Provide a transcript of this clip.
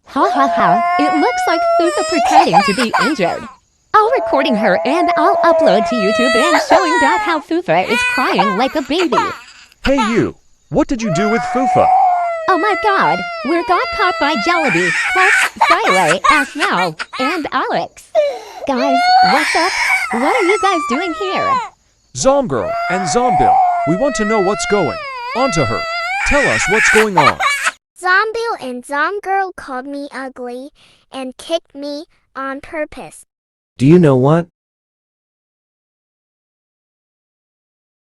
Ha ha ha, it looks like Fufa pretending to be injured. I'll recording her and I'll upload to YouTube and showing that how Fufa is crying like a baby. Hey you, what did you do with Fufa? Oh my god, we got caught by Jollibee, plus Skylay, Asmel, and Alex. Guys, what's up? What are you guys doing here? Zomgirl and Zombill, we want to know what's going on to her. Tell us what's going on. Zombill and Zomgirl called me ugly and kicked me on purpose. Do you know what?